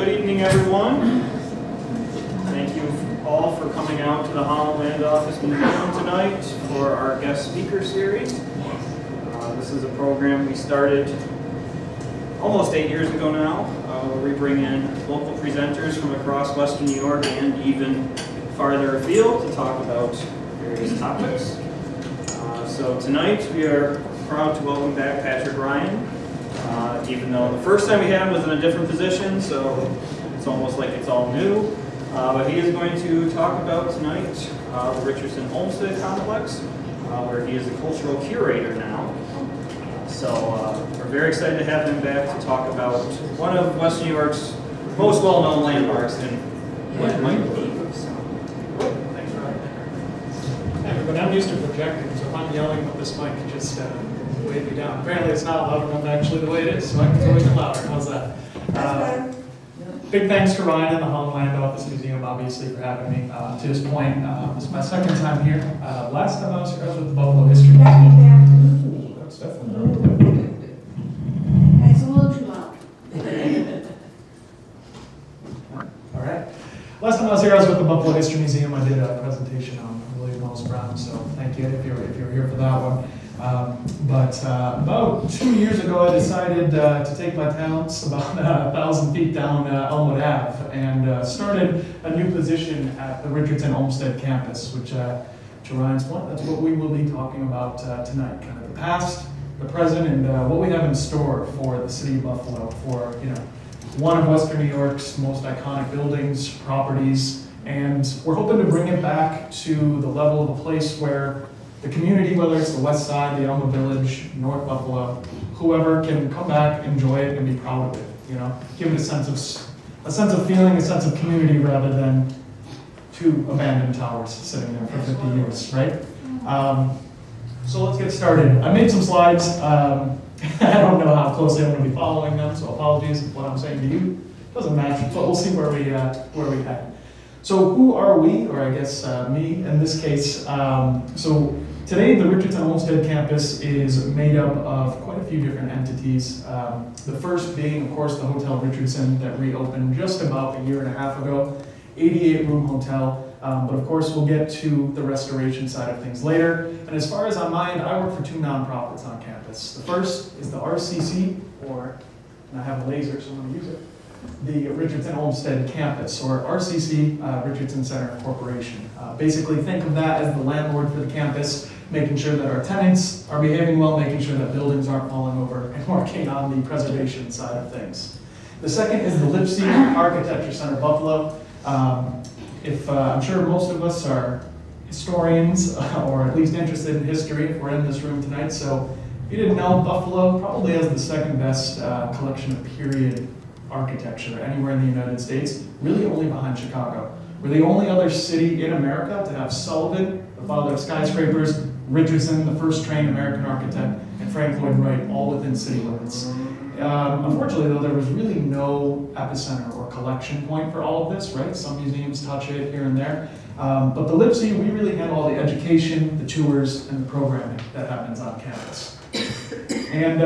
Good evening, everyone. Thank you all for coming out to the Holland Land Office Museum tonight for our guest speaker series. This is a program we started almost 8 years ago now, where we bring in local presenters from across Western New York and even farther afield to talk about various topics. So tonight we are proud to welcome back Patrick Ryan, even though the first time we had him was in a different position, so it's almost like it's all new. But he is going to talk about tonight the Richardson Olmsted Complex, where he is a cultural curator now. So we're very excited to have him back to talk about one of Western New York's most well-known landmarks and what it might be. Thanks for having me. Everybody, I'm used to projecting, so if I'm yelling with this mic, just wave me down. Apparently it's not loud enough actually the way it is, so I can tell you louder. How's that? Big thanks to Ryan and the Holland Land Office Museum, obviously, for having me. To this point, this is my second time here. Last time I was here, I was with the Buffalo History Museum. That's definitely It's a little too loud. all right. Last time I was here, I was with the Buffalo History Museum. I did a presentation on William Wells Brown, so thank you if you're here for that one. But about 2 years ago, I decided to take my talents about 1,000 feet down Elmwood Ave and started a new position at the Richardson Olmsted Campus, which, to Ryan's point, that's what we will be talking about tonight. Kind of the past, the present, and what we have in store for the city of Buffalo, for one of Western New York's most iconic buildings, properties, and we're hoping to bring it back to the level of a place where the community, whether it's the West Side, the Elma Village, North Buffalo, whoever can come back, enjoy it, and be proud of it. Give it a sense of feeling, a sense of community, rather than two abandoned towers sitting there for 50 years, right? So let's get started. I made some slides. I don't know how closely I'm going to be following them, so apologies if what I'm saying to you doesn't match, but we'll see where we head. So who are we, or I guess me in this case? So today the Richardson Olmsted Campus is made up of quite a few different entities. The first being, of course, the Hotel Richardson that reopened just about a year and a half ago, 88-room hotel. But of course, we'll get to the restoration side of things later. And as far as on mind, I work for two nonprofits on campus. The first is the RCC, and I have a laser, so I'm going to use it, the Richardson Olmsted Campus, or RCC, Richardson Center Corporation. Basically, think of that as the landlord for the campus, making sure that our tenants are behaving well, making sure that buildings aren't falling over, and working on the preservation side of things. The second is the Lipsey Architecture Center Buffalo. I'm sure most of us are historians, or at least interested in history if we're in this room tonight. So if you didn't know, Buffalo probably has the second best collection of period architecture anywhere in the United States, really only behind Chicago. We're the only other city in America to have Sullivan, the father of skyscrapers, Richardson, the first trained American architect, and Frank Lloyd Wright, all within city limits. Unfortunately, though, there was really no epicenter or collection point for all of this, right? Some museums touch it here and there. But the Lipsey, we really handle all the education, the tours, and the programming that happens on campus. And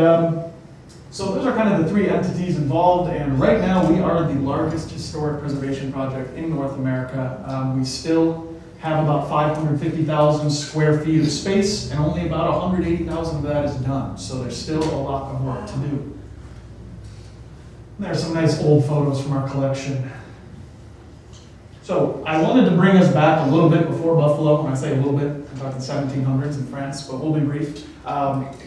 so those are kind of the three entities involved, and right now we are the largest historic preservation project in North America. We still have about 550,000 square feet of space, and only about 180,000 of that is done. So there's still a lot of work to do. There's some nice old photos from our collection. So I wanted to bring us back a little bit before Buffalo. When I say a little bit, I'm talking 1700s in France, but we'll be brief.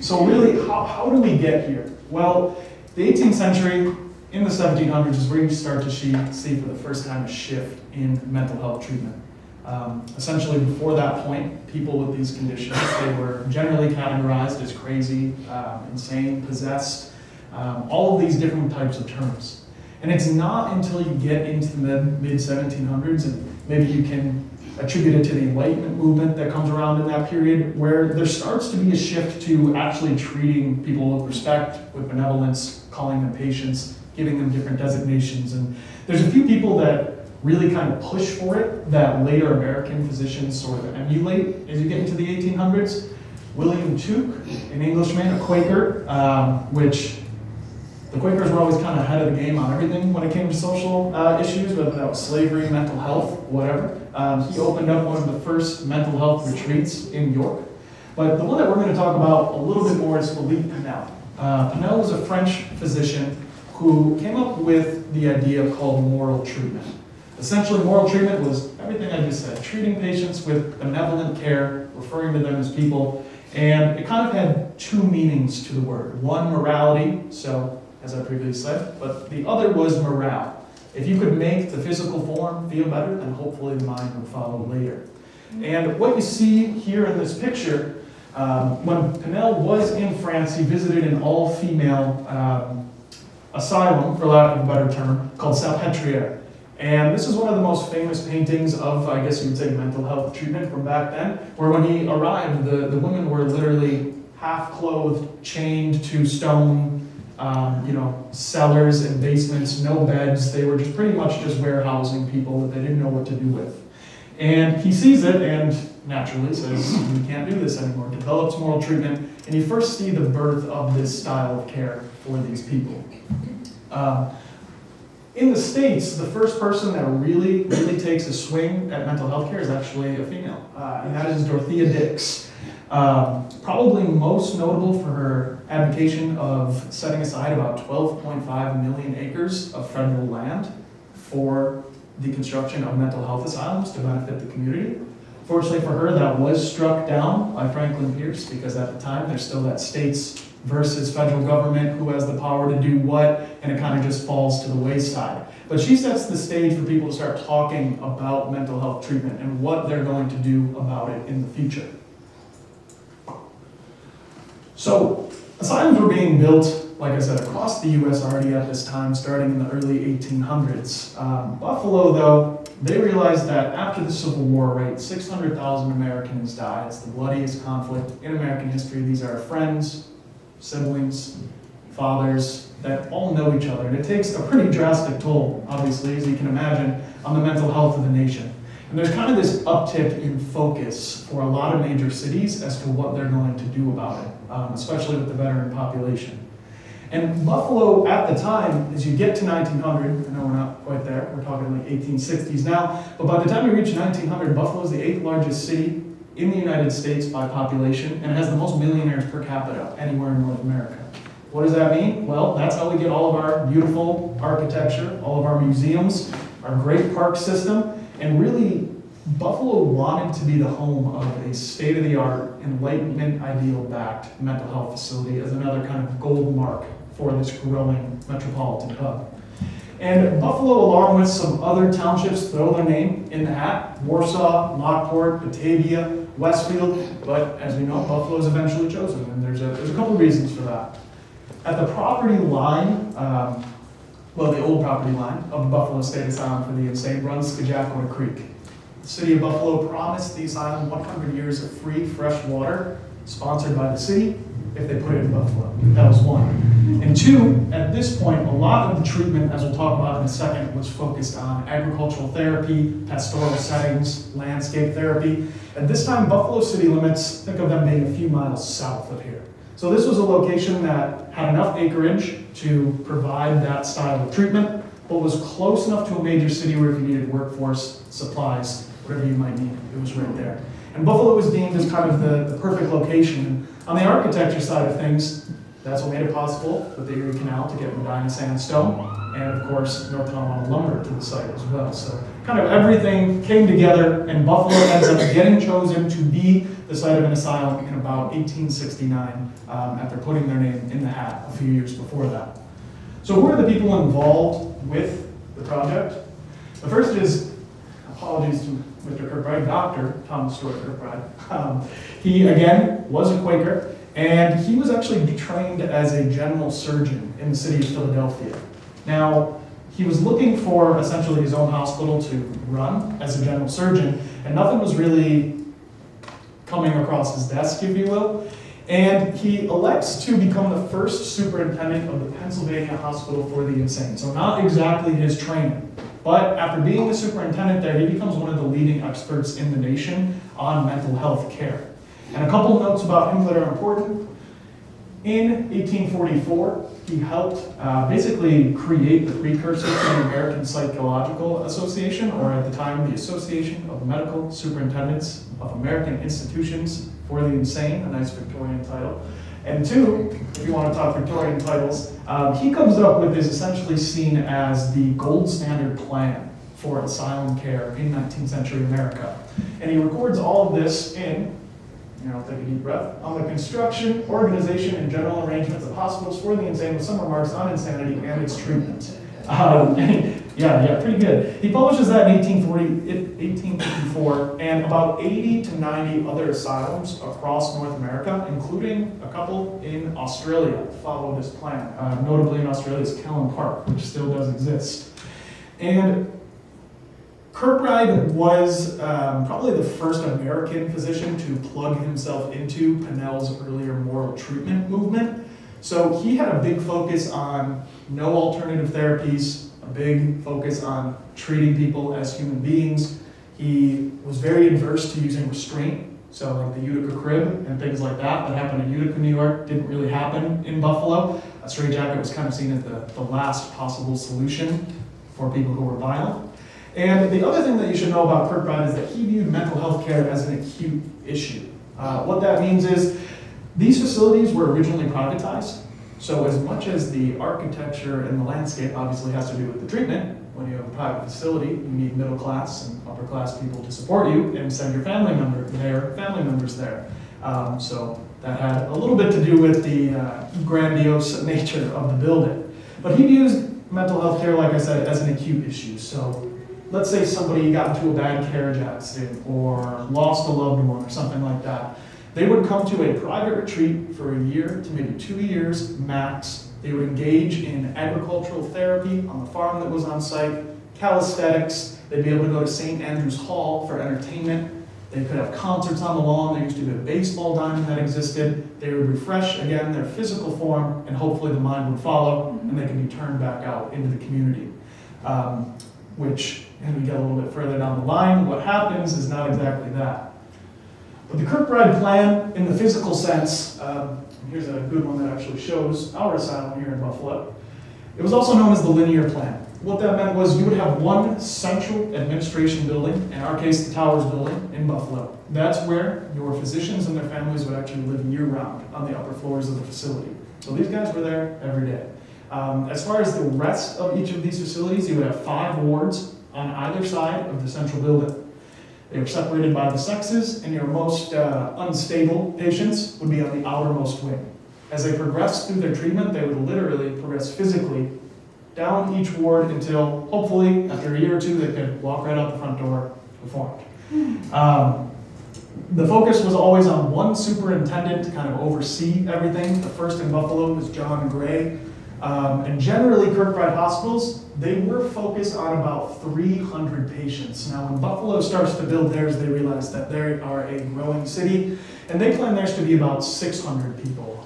So really, how do we get here? Well, the 18th century, in the 1700s, is where you start to see for the first time a shift in mental health treatment. Essentially, before that point, people with these conditions, they were generally categorized as crazy, insane, possessed, all of these different types of terms. And it's not until you get into the mid-1700s, and maybe you can attribute it to the Enlightenment movement that comes around in that period, where there starts to be a shift to actually treating people with respect, with benevolence, calling them patients, giving them different designations. And there's a few people that really kind of push for it that later American physicians sort of emulate as you get into the 1800s. William Tuke, an Englishman, a Quaker, which The Quakers were always kind of ahead of the game on everything when it came to social issues, whether that was slavery, mental health, whatever. He opened up one of the first mental health retreats in York. But the one that we're going to talk about a little bit more is Philippe Pinel. Pinel was a French physician who came up with the idea called moral treatment. Essentially, moral treatment was everything I just said, treating patients with benevolent care, referring to them as people, and it kind of had two meanings to the word. One, morality, so as I previously said, but the other was morale. If you could make the physical form feel better, then hopefully the mind would follow later. And what you see here in this picture, when Pinel was in France, he visited an all-female asylum, for lack of a better term, called Salpêtrière. And this is one of the most famous paintings of, I guess you would say, mental health treatment from back then, where when he arrived, the women were literally half-clothed, chained to stone, cellars and basements, no beds. They were just pretty much just warehousing people that they didn't know what to do with. And he sees it and naturally says, we can't do this anymore, develops moral treatment, and you first see the birth of this style of care for these people. In the States, the first person that really takes a swing at mental health care is actually a female, and that is Dorothea Dix. Probably most notable for her advocation of setting aside about 12.5 million acres of federal land for the construction of mental health asylums to benefit the community. Fortunately for her, that was struck down by Franklin Pierce because at the time there's still that states versus federal government who has the power to do what, and it kind of just falls to the wayside. But she sets the stage for people to start talking about mental health treatment and what they're going to do about it in the future. So, asylums were being built, like I said, across the U.S. already at this time, starting in the early 1800s. Buffalo, though, they realized that after the Civil War, right, 600,000 Americans died. It's the bloodiest conflict in American history. These are friends, siblings, fathers that all know each other. And it takes a pretty drastic toll, obviously, as you can imagine, on the mental health of the nation. And there's kind of this uptick in focus for a lot of major cities as to what they're going to do about it, especially with the veteran population. And Buffalo at the time, as you get to 1900, I know we're not quite there, we're talking like 1860s now, but by the time you reach 1900, Buffalo is the 8th largest city in the United States by population, and it has the most millionaires per capita anywhere in North America. What does that mean? Well, that's how we get all of our beautiful architecture, all of our museums, our great park system, and really, Buffalo wanted to be the home of a state-of-the-art, Enlightenment ideal-backed mental health facility as another kind of gold mark for this growing metropolitan hub. And Buffalo, along with some other townships, throw their name in the hat: Warsaw, Lockport, Batavia, Westfield, but as we know, Buffalo is eventually chosen, and there's a couple reasons for that. At the property line, the old property line of the Buffalo Sate Asylum for the Insane runs Skajackway Creek. The city of Buffalo promised the asylum 100 years of free, fresh water, sponsored by the city, if they put it in Buffalo. That was one. And two, at this point, a lot of the treatment, as we'll talk about in a second, was focused on agricultural therapy, pastoral settings, landscape therapy. At this time, Buffalo city limits, think of them being a few miles south of here. So this was a location that had enough acreage to provide that style of treatment, but was close enough to a major city where if you needed workforce, supplies, whatever you might need, it was right there. And Buffalo was deemed as kind of the perfect location. And on the architecture side of things, that's what made it possible with the Erie Canal to get Medina sandstone, and of course, North Carolina lumber to the site as well. So kind of everything came together, and Buffalo ends up getting chosen to be the site of an asylum in about 1869, after putting their name in the hat a few years before that. So who are the people involved with the project? The first is, apologies to Mr. Kirkbride, Dr. Thomas Story Kirkbride. He, again, was a Quaker, and he was actually trained as a general surgeon in the city of Philadelphia. Now, he was looking for essentially his own hospital to run as a general surgeon, and nothing was really coming across his desk, if you will. And he elects to become the first superintendent of the Pennsylvania Hospital for the Insane. So not exactly his training, but after being the superintendent there, he becomes one of the leading experts in the nation on mental health care. And a couple notes about him that are important. In 1844, he helped basically create the precursor to the American Psychological Association, or at the time, the Association of Medical Superintendents of American Institutions for the Insane, a nice Victorian title. And two, if you want to talk Victorian titles, he comes up with is essentially seen as the gold standard plan for asylum care in 19th century America. And he records all of this in, take a deep breath, on the construction, organization, and general arrangements of hospitals for the insane with some remarks on insanity and its treatment. Yeah, pretty good. He publishes that in 1854, and about 80 to 90 other asylums across North America, including a couple in Australia, follow this plan. Notably in Australia's Kellam Park, which still does exist. And Kirkbride was probably the first American physician to plug himself into Pinnell's earlier moral treatment movement. So he had a big focus on no alternative therapies, a big focus on treating people as human beings. He was very adverse to using restraint, so like the Utica crib and things like that happened in Utica, New York, didn't really happen in Buffalo. A straitjacket was kind of seen as the last possible solution for people who were violent. And the other thing that you should know about Kirkbride is that he viewed mental health care as an acute issue. What that means is these facilities were originally privatized, so as much as the architecture and the landscape obviously has to do with the treatment, when you have a private facility, you need middle class and upper class people to support you and send your family members there. So that had a little bit to do with the grandiose nature of the building. But he views mental health care, like I said, as an acute issue. So let's say somebody got into a bad carriage accident or lost a loved one or something like that. They would come to a private retreat for a year to maybe 2 years max. They would engage in agricultural therapy on the farm that was on site, calisthenics. They'd be able to go to St. Andrew's Hall for entertainment. They could have concerts on the lawn. There used to be a baseball diamond that existed. They would refresh, again, their physical form, and hopefully the mind would follow, and they could be turned back out into the community. Which, and we get a little bit further down the line, what happens is not exactly that. But the Kirkbride plan, in the physical sense, here's a good one that actually shows our asylum here in Buffalo. It was also known as the linear plan. What that meant was you would have one central administration building, in our case the Towers building in Buffalo. That's where your physicians and their families would actually live year-round on the upper floors of the facility. So these guys were there every day. As far as the rest of each of these facilities, you would have 5 wards on either side of the central building. They were separated by the sexes, and your most unstable patients would be on the outermost wing. As they progressed through their treatment, they would literally progress physically down each ward until, hopefully, after a year or two, they could walk right out the front door reformed. The focus was always on one superintendent to kind of oversee everything. The first in Buffalo was John Gray. And generally, Kirkbride hospitals, they were focused on about 300 patients. Now, when Buffalo starts to build theirs, they realize that they are a growing city, and they plan theirs to be about 600 people,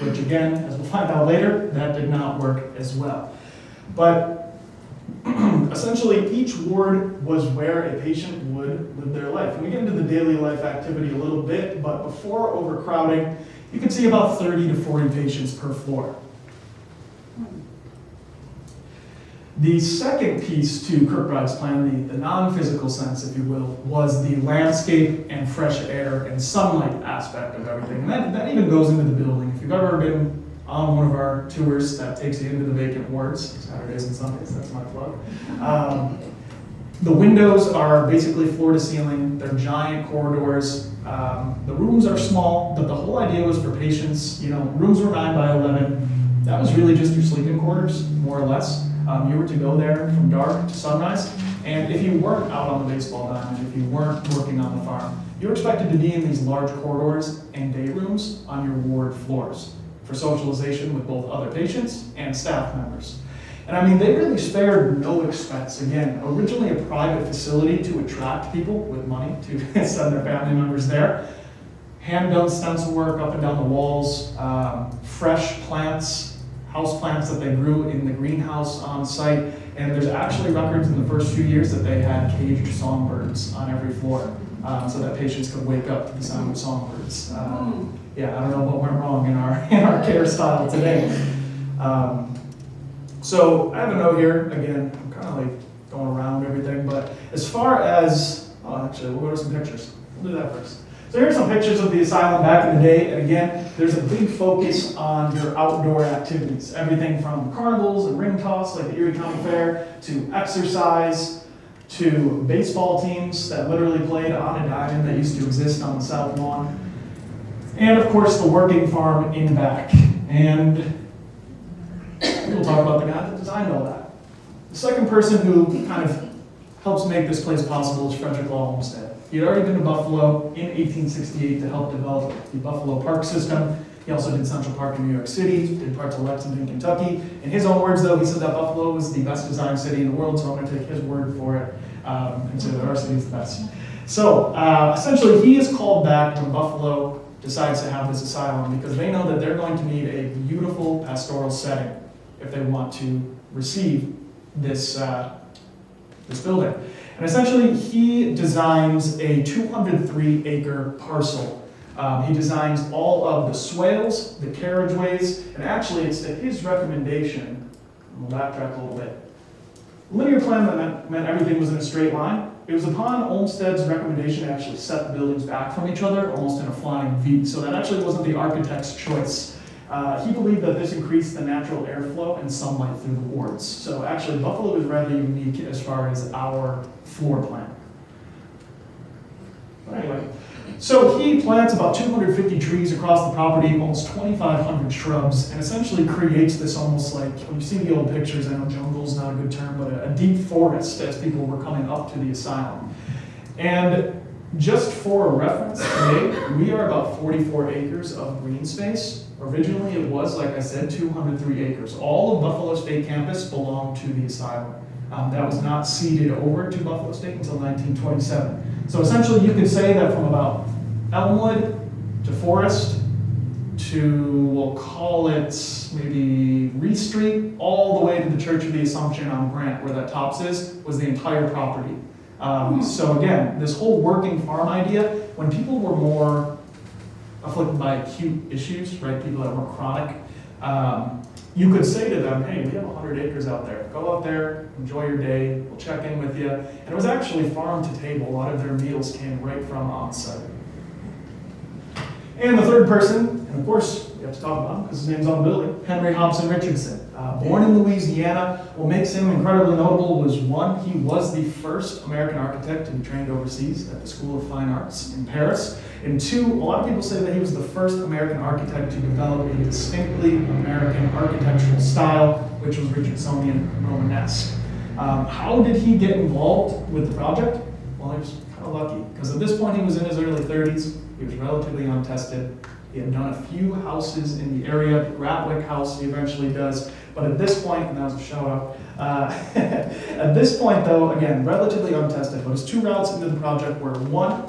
which again, as we'll find out later, that did not work as well. But essentially, each ward was where a patient would live their life. And we get into the daily life activity a little bit, but before overcrowding, you can see about 30 to 40 patients per floor. The second piece to Kirkbride's plan, the non-physical sense, if you will, was the landscape and fresh air and sunlight aspect of everything. And that even goes into the building. If you've ever been on one of our tours that takes you into the vacant wards, Saturdays and Sundays, that's my plug. The windows are basically floor to ceiling. They're giant corridors. The rooms are small, but the whole idea was for patients, rooms were 9 by 11. That was really just your sleeping quarters, more or less. You were to go there from dark to sunrise, and if you weren't out on the baseball diamond, if you weren't working on the farm, you were expected to be in these large corridors and day rooms on your ward floors for socialization with both other patients and staff members. And they really spared no expense. Again, originally a private facility to attract people with money to send their family members there. Hand-done stencil work up and down the walls, fresh plants, house plants that they grew in the greenhouse on site, and there's actually records in the first few years that they had caged songbirds on every floor, so that patients could wake up to the sound of songbirds. yeah, I don't know what went wrong in our care style today. So I have a note here, again, I'm kind of like going around everything, but as far as, actually, we'll go to some pictures. We'll do that first. So here's some pictures of the asylum back in the day, and again, there's a big focus on your outdoor activities. Everything from carnivals and ring toss, like the Erie County Fair, to exercise, to baseball teams that literally played on a diamond that used to exist on the South Lawn, and of course the working farm in back. And we'll talk about the guy that designed all that. The second person who kind of helps make this place possible is Frederick Law Olmsted. He had already been to Buffalo in 1868 to help develop the Buffalo Park system. He also did Central Park in New York City, did parts of Lexington, Kentucky. In his own words, though, he said that Buffalo was the best designed city in the world, so I'm going to take his word for it and say that our city is the best. So essentially, he is called back when Buffalo decides to have this asylum because they know that they're going to need a beautiful pastoral setting if they want to receive this building. And essentially, he designs a 203-acre parcel. He designs all of the swales, the carriageways, and actually it's at his recommendation, we'll backtrack a little bit. Linear plan meant everything was in a straight line. It was upon Olmsted's recommendation to actually set the buildings back from each other, almost in a flying V. So that actually wasn't the architect's choice. He believed that this increased the natural airflow and sunlight through the wards. So actually, Buffalo is rather unique as far as our floor plan. But anyway, so he plants about 250 trees across the property, almost 2,500 shrubs, and essentially creates this almost like, when you see the old pictures, I know jungle's not a good term, but a deep forest as people were coming up to the asylum. And just for reference, today, we are about 44 acres of green space. Originally, it was, like I said, 203 acres. All of Buffalo State Campus belonged to the asylum. That was not ceded over to Buffalo State until 1927. So essentially, you could say that from about Elmwood to Forest to, we'll call it maybe Reese Street, all the way to the Church of the Assumption on Grant, where that tops is, was the entire property. So again, this whole working farm idea, when people were more afflicted by acute issues, right, people that were chronic, you could say to them, hey, we have 100 acres out there. Go out there, enjoy your day, we'll check in with you. And it was actually farm to table. A lot of their meals came right from on-site. And the third person, and of course, we have to talk about him because his name's on the building, Henry Hobson Richardson. Born in Louisiana, what makes him incredibly notable was, one, he was the first American architect to be trained overseas at the School of Fine Arts in Paris. And two, a lot of people say that he was the first American architect to develop a distinctly American architectural style, which was Richardsonian Romanesque. How did he get involved with the project? Well, he was kind of lucky, because at this point he was in his early 30s. He was relatively untested. He had done a few houses in the area. The Ratwick house he eventually does. But at this point, and that was a shout out, at this point though, again, relatively untested, but his two routes into the project were, one,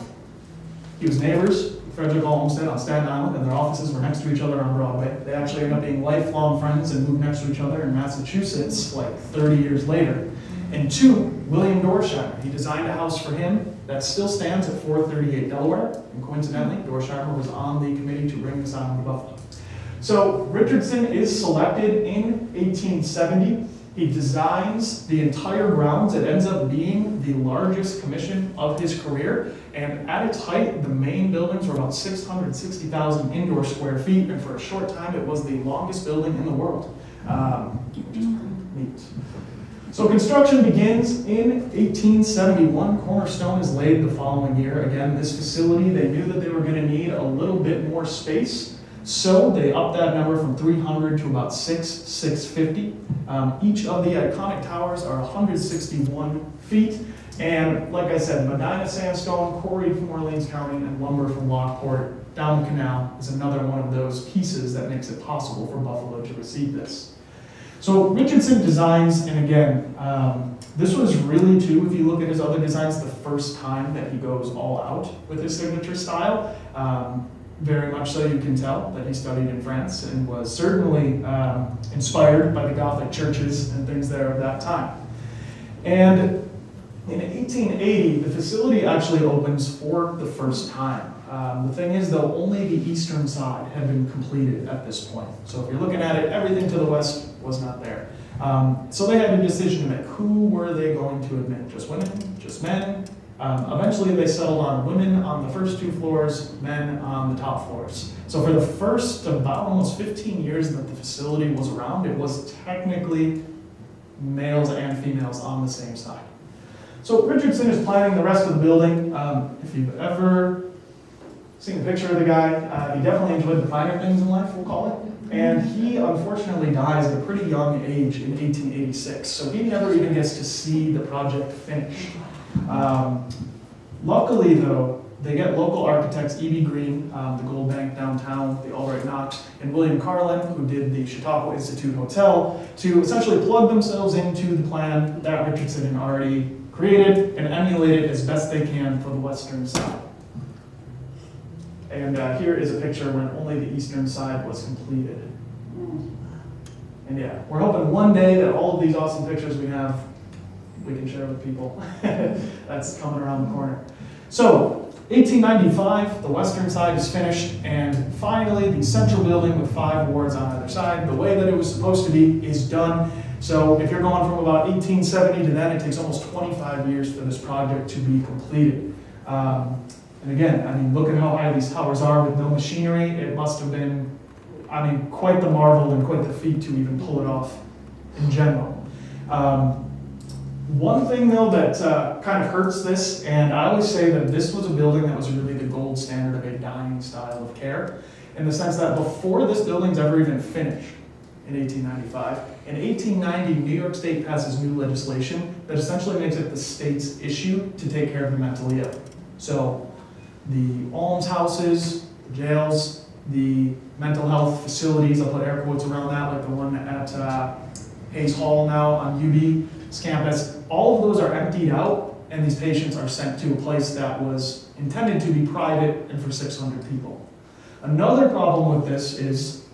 he was neighbors with Frederick Law Olmsted on Staten Island, and their offices were next to each other on Broadway. They actually ended up being lifelong friends and moved next to each other in Massachusetts like 30 years later. And two, William Dorsheimer. He designed a house for him that still stands at 438 Delaware. And coincidentally, Dorsheimer was on the committee to bring this on to Buffalo. So Richardson is selected in 1870. He designs the entire grounds. It ends up being the largest commission of his career. And at its height, the main buildings were about 660,000 indoor square feet. And for a short time, it was the longest building in the world, which is pretty neat. So construction begins in 1871. Cornerstone is laid the following year. Again, this facility, they knew that they were going to need a little bit more space. So they upped that number from 300 to about 650. Each of the iconic towers are 161 feet. And like I said, Medina sandstone, quarried from Orleans County, and lumber from Lockport down the canal is another one of those pieces that makes it possible for Buffalo to receive this. So Richardson designs, and again, this was really too, if you look at his other designs, the first time that he goes all out with his signature style. Very much so you can tell that he studied in France and was certainly inspired by the Gothic churches and things there of that time. And in 1880, the facility actually opens for the first time. The thing is, though, only the eastern side had been completed at this point. So if you're looking at it, everything to the west was not there. So they had a decision to make. Who were they going to admit? Just women? Just men? Eventually they settled on women on the first 2 floors, men on the top floors. So for the first about almost 15 years that the facility was around, it was technically males and females on the same side. So Richardson is planning the rest of the building. If you've ever seen a picture of the guy, he definitely enjoyed the finer things in life, we'll call it. And he unfortunately dies at a pretty young age in 1886. So he never even gets to see the project finished. Luckily though, they get local architects E.B. Green, the Gold Bank downtown, the Albright Knox, and William Carlin, who did the Chautauqua Institute Hotel, to essentially plug themselves into the plan that Richardson had already created and emulate it as best they can for the western side. And here is a picture when only the eastern side was completed. And yeah, we're hoping one day that all of these awesome pictures we have, we can share with people. That's coming around the corner. So, 1895, the western side is finished, and finally the central building with 5 wards on either side, the way that it was supposed to be, is done. So if you're going from about 1870 to then, it takes almost 25 years for this project to be completed. And again, I mean, look at how high these towers are with no machinery. It must have been, I mean, quite the marvel and quite the feat to even pull it off in general. One thing though that kind of hurts this, and I always say that this was a building that was really the gold standard of a dying style of care, in the sense that before this building's ever even finished in 1895, in 1890, New York State passes new legislation that essentially makes it the state's issue to take care of the mentally ill. So the almshouses, the jails, the mental health facilities, I'll put air quotes around that, like the one at Hayes Hall now on UB's campus, all of those are emptied out, and these patients are sent to a place that was intended to be private and for 600 people. Another problem with this is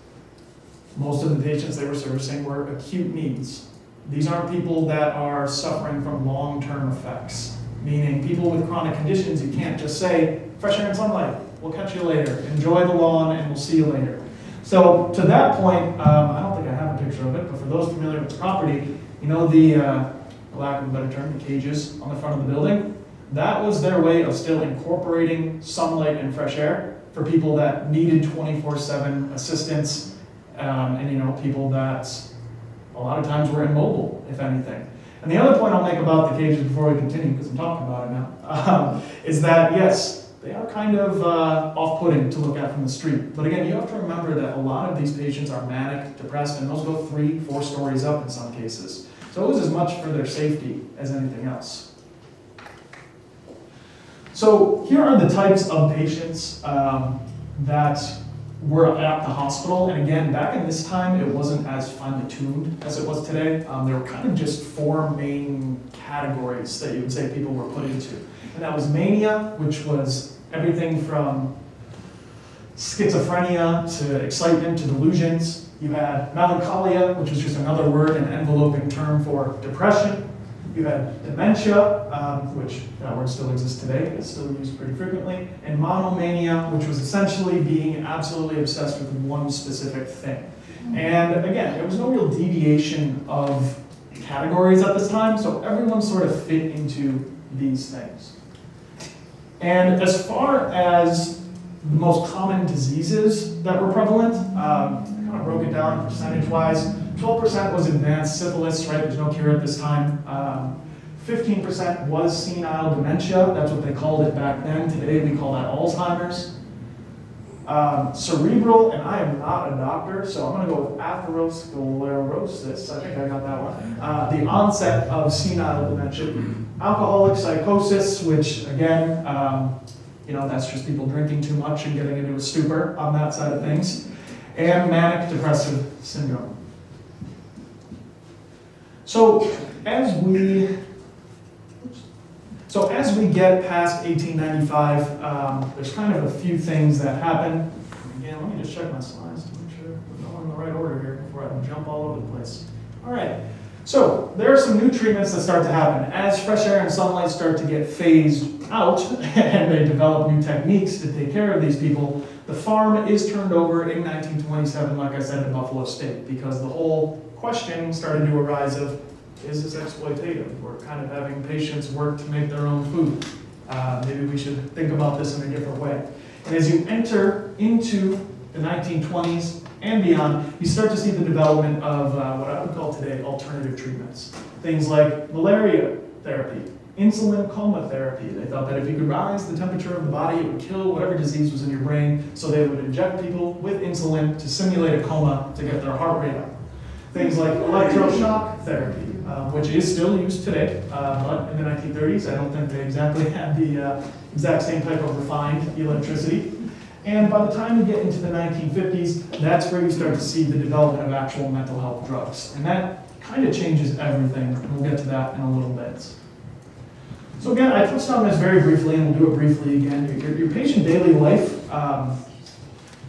most of the patients they were servicing were acute needs. These aren't people that are suffering from long-term effects, meaning people with chronic conditions, you can't just say, fresh air and sunlight, we'll catch you later, enjoy the lawn, and we'll see you later. So to that point, I don't think I have a picture of it, but for those familiar with the property, you know the, for lack of a better term, the cages on the front of the building? That was their way of still incorporating sunlight and fresh air for people that needed 24/7 assistance, and you know, people that a lot of times were immobile, if anything. And the other point I'll make about the cages before we continue, because I'm talking about it now, is that yes, they are kind of off-putting to look at from the street. But again, you have to remember that a lot of these patients are manic, depressed, and those go 3-4 stories up in some cases. So it was as much for their safety as anything else. So here are the types of patients that were at the hospital. And again, back in this time, it wasn't as finely tuned as it was today. There were kind of just 4 main categories that you would say people were put into. And that was mania, which was everything from schizophrenia to excitement to delusions. You had melancholia, which was just another word, an enveloping term for depression. You had dementia, which that word still exists today, it's still used pretty frequently, and monomania, which was essentially being absolutely obsessed with one specific thing. And again, there was no real deviation of categories at this time, so everyone sort of fit into these things. And as far as the most common diseases that were prevalent, I kind of broke it down percentage-wise. 12% was advanced syphilis, right? There's no cure at this time. 15% was senile dementia. That's what they called it back then. Today we call that Alzheimer's. Cerebral, and I am not a doctor, so I'm going to go with atherosclerosis. I think I got that one. The onset of senile dementia. Alcoholic psychosis, which again, you know, that's just people drinking too much and getting into a stupor on that side of things. And manic depressive syndrome. So as we get past 1895, there's kind of a few things that happen. Again, let me just check my slides to make sure we're going in the right order here before I jump all over the place. All right. So there are some new treatments that start to happen. As fresh air and sunlight start to get phased out and they develop new techniques to take care of these people, the farm is turned over in 1927, like I said, to Buffalo State, because the whole question started to arise of, is this exploitative? We're kind of having patients work to make their own food. Maybe we should think about this in a different way. And as you enter into the 1920s and beyond, you start to see the development of what I would call today alternative treatments. Things like malaria therapy, insulin coma therapy. They thought that if you could rise the temperature of the body, it would kill whatever disease was in your brain, so they would inject people with insulin to simulate a coma to get their heart rate up. Things like electroshock therapy, which is still used today, but in the 1930s, I don't think they exactly had the exact same type of refined electricity. And by the time you get into the 1950s, that's where you start to see the development of actual mental health drugs. And that kind of changes everything, and we'll get to that in a little bit. So again, I touched on this very briefly, and we'll do it briefly again. Your patient daily life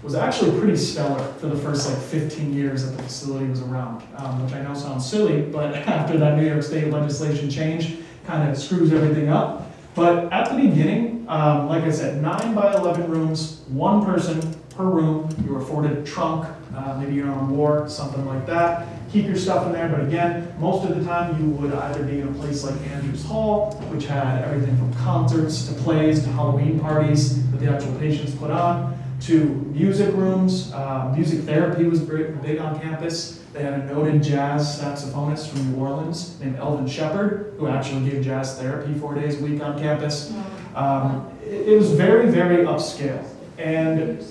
was actually pretty stellar for the first 15 years that the facility was around, which I know sounds silly, but after that New York State Legislature change, kind of screws everything up. But at the beginning, like I said, 9 by 11 rooms, one person per room. You were afforded a trunk, maybe you're on war, something like that. Keep your stuff in there, but again, most of the time you would either be in a place like Andrews Hall, which had everything from concerts to plays to Halloween parties that the actual patients put on, to music rooms. Music therapy was big on campus. They had a noted jazz saxophonist from New Orleans named Elvin Shepard, who actually gave jazz therapy 4 days a week on campus. It was very, very upscale. And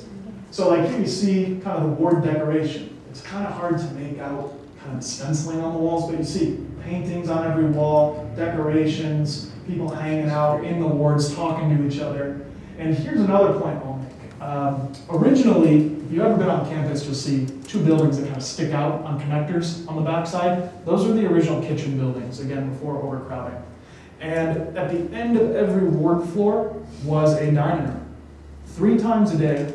so here you see kind of the ward decoration. It's kind of hard to make out kind of stenciling on the walls, but you see paintings on every wall, decorations, people hanging out in the wards, talking to each other. And here's another point I'll make. Originally, if you've ever been on campus, you'll see 2 buildings that kind of stick out on connectors on the backside. Those are the original kitchen buildings, again, before overcrowding. And at the end of every ward floor was a dining room. 3 times a day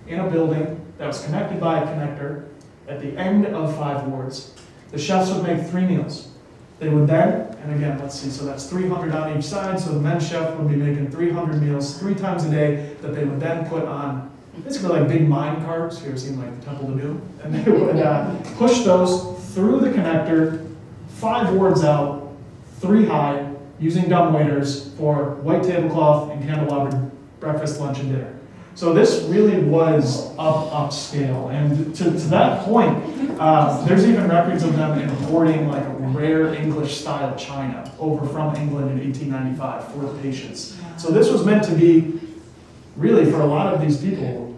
in a building that was connected by a connector at the end of 5 wards. The chefs would make 3 meals. They would then, and again, let's see, so that's 300 on each side, so the men's chef would be making 300 meals 3 times a day that they would then put on basically like big mine carts. If you ever seen the Temple to Doom? And they would push those through the connector, 5 wards out, 3 high, using dumbwaiters for white tablecloth and candelabra breakfast, lunch, and dinner. So this really was upscale, and to that point, there's even records of them importing rare English-style china over from England in 1895 for the patients. So this was meant to be, really, for a lot of these people,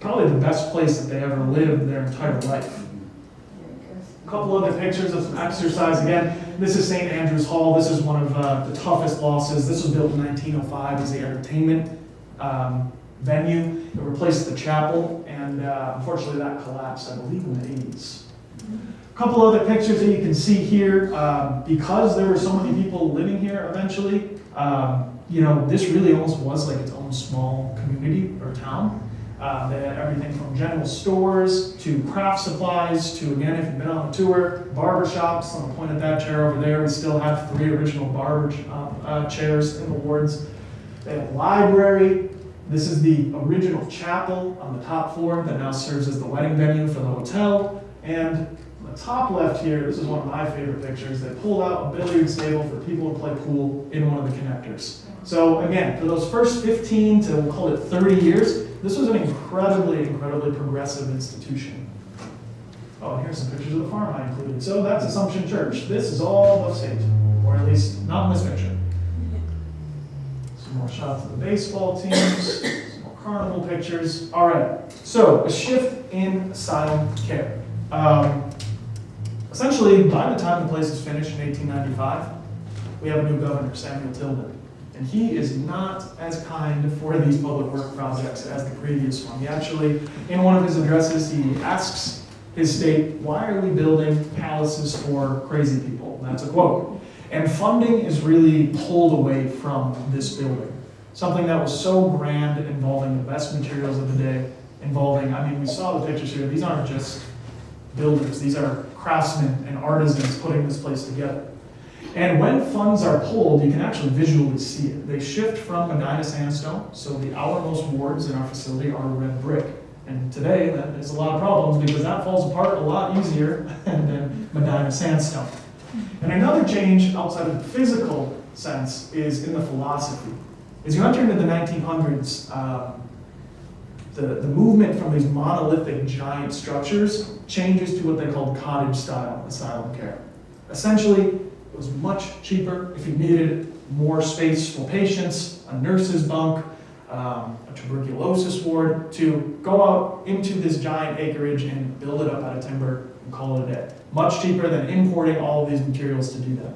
probably the best place that they ever lived their entire life. A couple other pictures of some exercise. Again, this is St. Andrews Hall. This is one of the toughest losses. This was built in 1905 as the entertainment venue. It replaced the chapel, and unfortunately that collapsed, I believe, in the 80s. A couple other pictures that you can see here. Because there were so many people living here eventually, this really almost was like its own small community or town. They had everything from general stores to craft supplies to, again, if you've been on a tour, barber shops. I'm going to point at that chair over there. We still have 3 original barber chairs in the wards. They had a library. This is the original chapel on the top floor that now serves as the wedding venue for the hotel. And on the top left here, this is one of my favorite pictures. They pulled out a billiards table for people to play pool in one of the connectors. So again, for those first 15 to, we'll call it 30 years, this was an incredibly progressive institution. Oh, and here's some pictures of the farm I included. So that's Assumption Church. This is all the state, or at least not in this picture. Some more shots of the baseball teams, some more carnival pictures. All right, so a shift in asylum care. Essentially, by the time the place is finished in 1895, we have a new governor, Samuel Tilden. And he is not as kind for these public work projects as the previous one. He actually, in one of his addresses, he asks his state, why are we building palaces for crazy people? That's a quote. And funding is really pulled away from this building. Something that was so grand, involving the best materials of the day, we saw the pictures here, these aren't just buildings, these are craftsmen and artisans putting this place together. And when funds are pulled, you can actually visually see it. They shift from Medina sandstone, so the outermost wards in our facility are red brick. And today, that is a lot of problems because that falls apart a lot easier than Medina sandstone. And another change outside of the physical sense is in the philosophy. As you enter into the 1900s, the movement from these monolithic giant structures changes to what they called cottage-style asylum care. Essentially, it was much cheaper if you needed more space for patients, a nurse's bunk, a tuberculosis ward, to go out into this giant acreage and build it up out of timber and call it a day. Much cheaper than importing all of these materials to do that.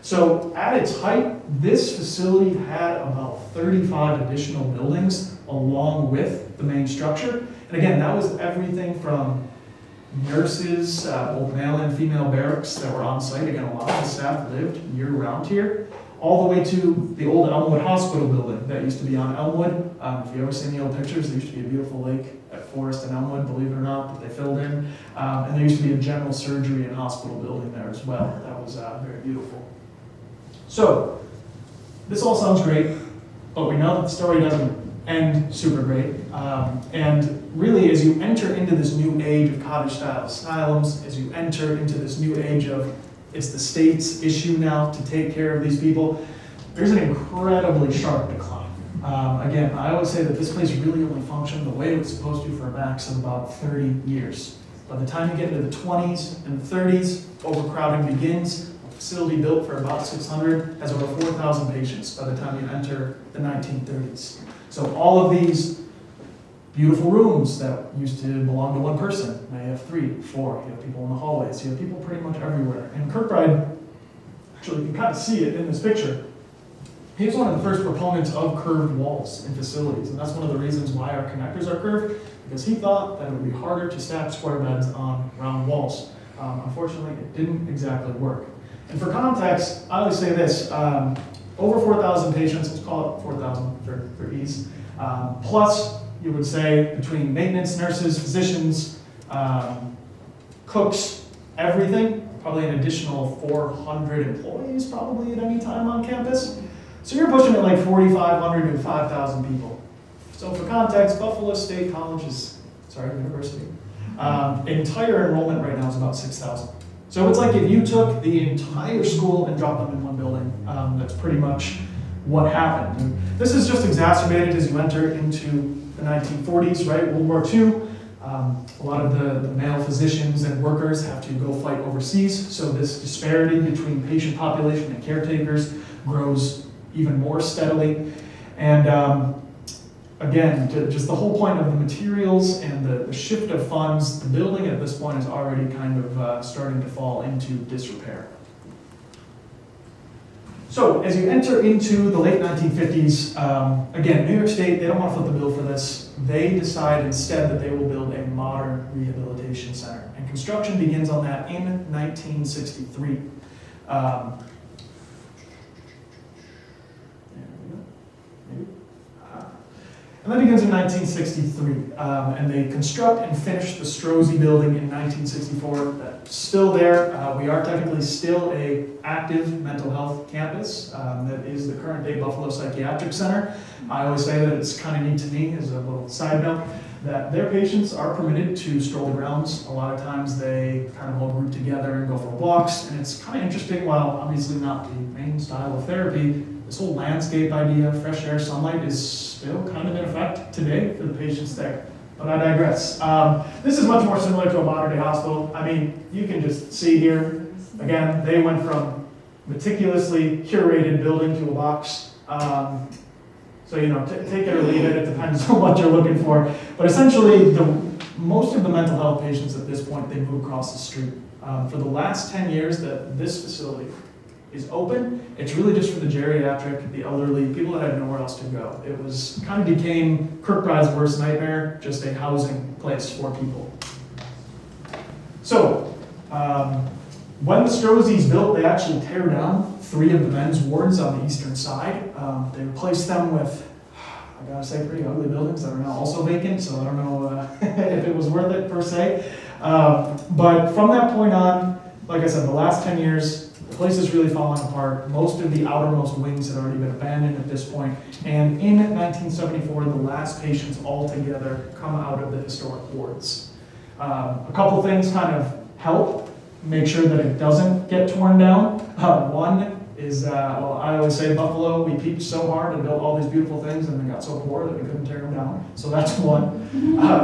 So at its height, this facility had about 35 additional buildings along with the main structure. And again, that was everything from nurses, both male and female barracks that were on site. Again, a lot of the staff lived year-round here, all the way to the old Elmwood Hospital building that used to be on Elmwood. If you've ever seen the old pictures, there used to be a beautiful lake at Forest and Elmwood, believe it or not, that they filled in. And there used to be a general surgery and hospital building there as well. That was very beautiful. So, this all sounds great, but we know that the story doesn't end super great. And really, as you enter into this new age of cottage-style asylums, as you enter into this new age of it's the state's issue now to take care of these people, there's an incredibly sharp decline. Again, I always say that this place really only functioned the way it was supposed to for a max of about 30 years. By the time you get into the 20s and the 30s, overcrowding begins. A facility built for about 600 has over 4,000 patients by the time you enter the 1930s. So all of these beautiful rooms that used to belong to one person, now you have 3, 4, you have people in the hallways, you have people pretty much everywhere. And Kirkbride, actually you can kind of see it in this picture, he was one of the first proponents of curved walls in facilities, and that's one of the reasons why our connectors are curved, because he thought that it would be harder to stack square beds on round walls. Unfortunately, it didn't exactly work. And for context, I always say this, over 4,000 patients, let's call it 4,000 for ease, plus you would say between maintenance, nurses, physicians, cooks, everything, probably an additional 400 employees probably at any time on campus. So you're pushing it like 4,500 to 5,000 people. So for context, Buffalo State University, entire enrollment right now is about 6,000. So it's like if you took the entire school and dropped them in one building. That's pretty much what happened. And this is just exacerbated as you enter into the 1940s, right? World War II. A lot of the male physicians and workers have to go fight overseas. So this disparity between patient population and caretakers grows even more steadily. And again, just the whole point of the materials and the shift of funds, the building at this point is already kind of starting to fall into disrepair. So as you enter into the late 1950s, again, New York State, they don't want to foot the bill for this. They decide instead that they will build a modern rehabilitation center. And construction begins on that in 1963. And that begins in 1963, and they construct and finish the Strozzi building in 1964. That's still there. We are technically still a active mental health campus. That is the current day Buffalo Psychiatric Center. I always say that it's kind of neat to me, as a little side note, that their patients are permitted to stroll the grounds. A lot of times they kind of all group together and go for walks, and it's kind of interesting, while obviously not the main style of therapy, this whole landscape idea, fresh air, sunlight, is still kind of in effect today for the patients there. But I digress. This is much more similar to a modern day hospital. I mean, you can just see here, again, they went from meticulously curated building to a box. So, you know, take it or leave it. It depends on what you're looking for. But essentially, most of the mental health patients at this point, they move across the street. For the last 10 years that this facility is open, it's really just for the geriatric, the elderly, people that had nowhere else to go. It was kind of became Kirkbride's worst nightmare, just a housing place for people. So, when the Strozzi's built, they actually tear down 3 of the men's wards on the eastern side. They replaced them with, I gotta say, pretty ugly buildings that are now also vacant, so I don't know if it was worth it per se. But from that point on, like I said, the last 10 years, the place is really falling apart. Most of the outermost wings had already been abandoned at this point. And in 1974, the last patients altogether come out of the historic wards. A couple things kind of help make sure that it doesn't get torn down. One is, well, I always say Buffalo, we peaked so hard and built all these beautiful things and then got so poor that we couldn't tear them down. So that's one.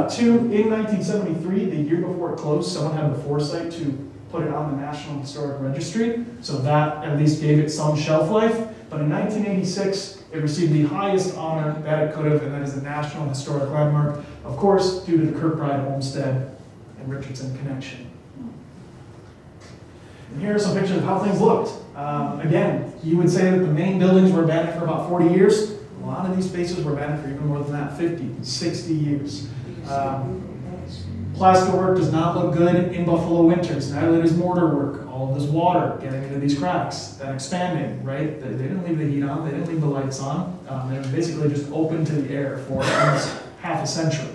Two, in 1973, the year before it closed, someone had the foresight to put it on the National Historic Registry. So that at least gave it some shelf life. But in 1986, it received the highest honor that it could have, and that is the National Historic Landmark, of course, due to the Kirkbride, Olmsted, and Richardson connection. And here are some pictures of how things looked. Again, you would say that the main buildings were abandoned for about 40 years. A lot of these spaces were abandoned for even more than that, 50, 60 years. Plaster work does not look good in Buffalo winters. Neither does mortar work. All of this water getting into these cracks, then expanding, right? They didn't leave the heat on, they didn't leave the lights on. They were basically just open to the air for almost half a century.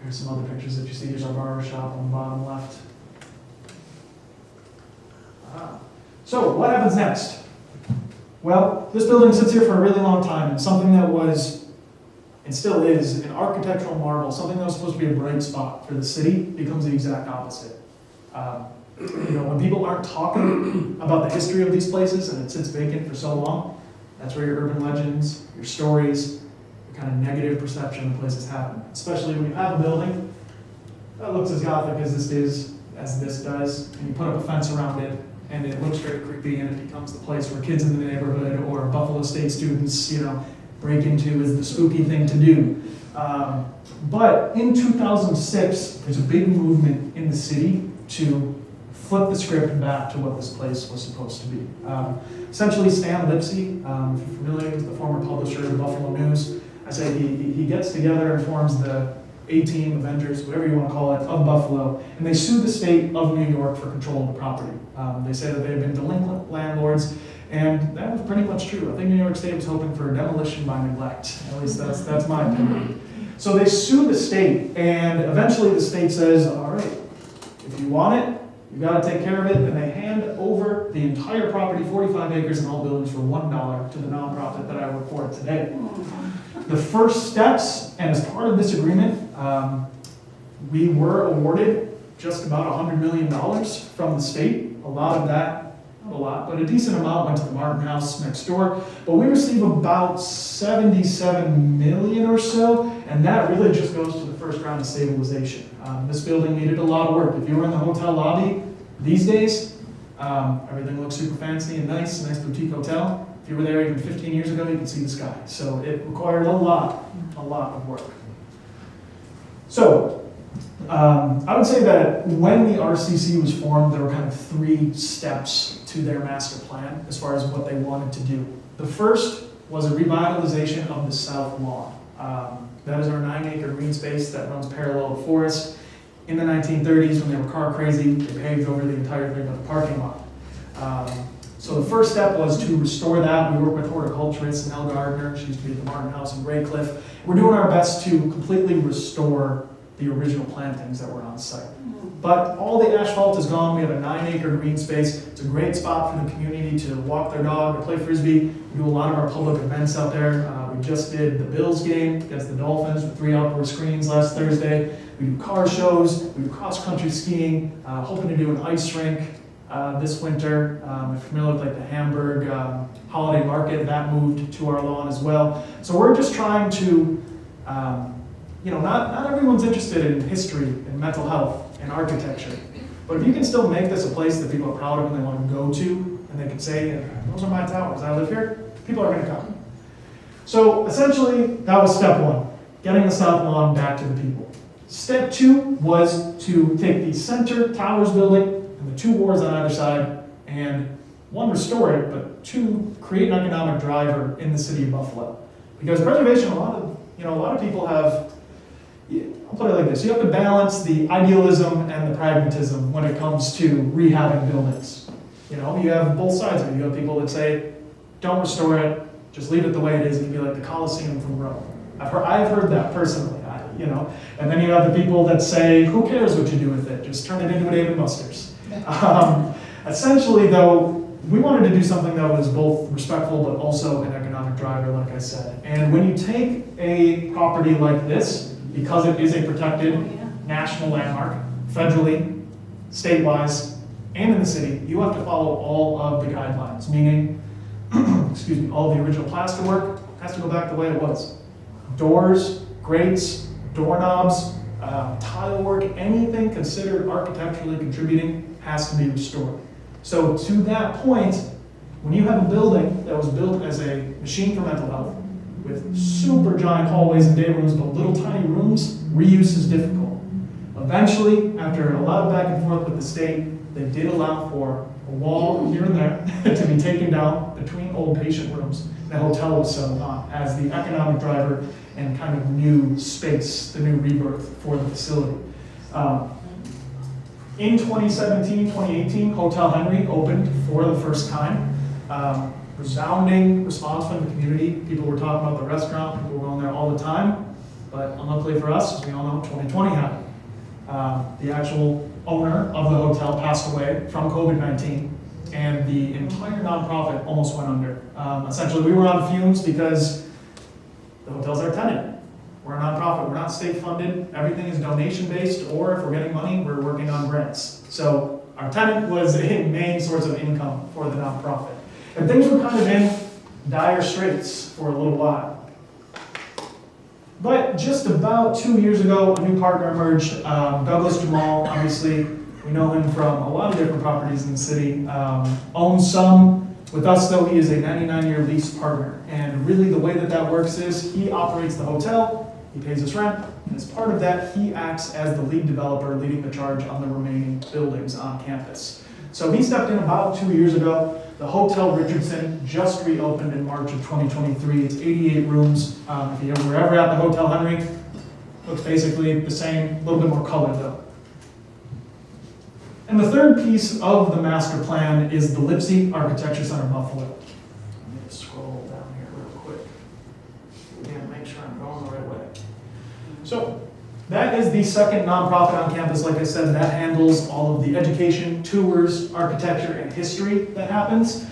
Here's some other pictures that you see. Here's our barber shop on the bottom left. So what happens next? Well, this building sits here for a really long time, and something that was, and still is, an architectural marvel, something that was supposed to be a bright spot for the city, becomes the exact opposite. When people aren't talking about the history of these places and it sits vacant for so long, that's where your urban legends, your stories, your kind of negative perception of places happen. Especially when you have a building that looks as Gothic as this does, and you put up a fence around it, and it looks very creepy, and it becomes the place where kids in the neighborhood or Buffalo State students, break into as the spooky thing to do. But in 2006, there's a big movement in the city to flip the script back to what this place was supposed to be. Essentially, Stan Lipsey, if you're familiar with the former publisher of the Buffalo News, I say he gets together and forms the A-Team, Avengers, whatever you want to call it, of Buffalo, and they sue the state of New York for control of the property. They say that they've been delinquent landlords, and that was pretty much true. I think New York State was hoping for demolition by neglect. At least that's my opinion. So they sue the state, and eventually the state says, all right, if you want it, you've got to take care of it, and they hand over the entire property, 45 acres and all buildings, for $1 to the nonprofit that I work for today. The first steps, and as part of this agreement, we were awarded just about $100 million from the state. A lot of that, not a lot, but a decent amount went to the Martin House next door. But we receive about $77 million or so, and that really just goes to the first round of stabilization. This building needed a lot of work. If you were in the hotel lobby these days, everything looks super fancy and nice boutique hotel. If you were there even 15 years ago, you could see the sky. So it required a lot of work. So I would say that when the RCC was formed, there were kind of 3 steps to their master plan as far as what they wanted to do. The first was a revitalization of the South Lawn. That is our 9-acre green space that runs parallel to Forest. In the 1930s, when they were car crazy, they paved over the entire thing with a parking lot. So the first step was to restore that. We work with horticulturist Nell Gardner. She used to be at the Martin House in Graycliff. We're doing our best to completely restore the original plantings that were on site. But all the asphalt is gone. We have a 9-acre green space. It's a great spot for the community to walk their dog or play Frisbee. We do a lot of our public events out there. We just did the Bills game against the Dolphins with 3 outdoor screens last Thursday. We do car shows. We do cross-country skiing. Hoping to do an ice rink this winter. If you're familiar with like the Hamburg holiday market, that moved to our lawn as well. So we're just trying to, not everyone's interested in history and mental health and architecture. But if you can still make this a place that people are proud of and they want to go to, and they can say, those are my towers, I live here, people are going to come. So essentially, that was step 1, getting the South Lawn back to the people. Step 2 was to take the center towers building and the 2 wards on either side, and 1, restore it, but 2, create an economic driver in the city of Buffalo. Because preservation, a lot of people have, I'll put it like this, you have to balance the idealism and the pragmatism when it comes to rehabbing buildings. You have both sides of it. You have people that say, don't restore it, just leave it the way it is, and be like the Colosseum from Rome. I've heard that personally. you know. And then you have the people that say, who cares what you do with it? Just turn it into a Dave & Buster's. Essentially, though, we wanted to do something that was both respectful but also an economic driver, like I said. And when you take a property like this, because it is a protected national landmark, federally, state-wise, and in the city, you have to follow all of the guidelines, meaning, excuse me, all the original plasterwork has to go back the way it was. Doors, grates, doorknobs, tile work, anything considered architecturally contributing has to be restored. So to that point, when you have a building that was built as a machine for mental health, with super giant hallways and day rooms, but little tiny rooms, reuse is difficult. Eventually, after a lot of back and forth with the state, they did allow for a wall here and there to be taken down between old patient rooms. The hotel was settled on as the economic driver and kind of new space, the new rebirth for the facility. In 2017, 2018, Hotel Henry opened for the first time. Resounding response from the community. People were talking about the restaurant, people were going there all the time. But unluckily for us, as we all know, 2020 happened. The actual owner of the hotel passed away from COVID-19, and the entire nonprofit almost went under. Essentially, we were on fumes because the hotel's our tenant. We're a nonprofit, we're not state funded, everything is donation based, or if we're getting money, we're working on grants. So our tenant was a main source of income for the nonprofit. And things were kind of in dire straits for a little while. But just about 2 years ago, a new partner emerged, Douglas Jamal. Obviously, we know him from a lot of different properties in the city. Owns some. With us, though, he is a 99-year lease partner. And really the way that that works is he operates the hotel, he pays us rent, and as part of that, he acts as the lead developer, leading the charge on the remaining buildings on campus. So he stepped in about 2 years ago. The Hotel Richardson just reopened in March of 2023. It's 88 rooms. If you were ever at the Hotel Henry, looks basically the same, a little bit more color though. And the third piece of the master plan is the Lipsey Architecture Center Buffalo. Let me just scroll down here real quick. Again, make sure I'm going the right way. So that is the second nonprofit on campus. Like I said, that handles all of the education, tours, architecture, and history that happens.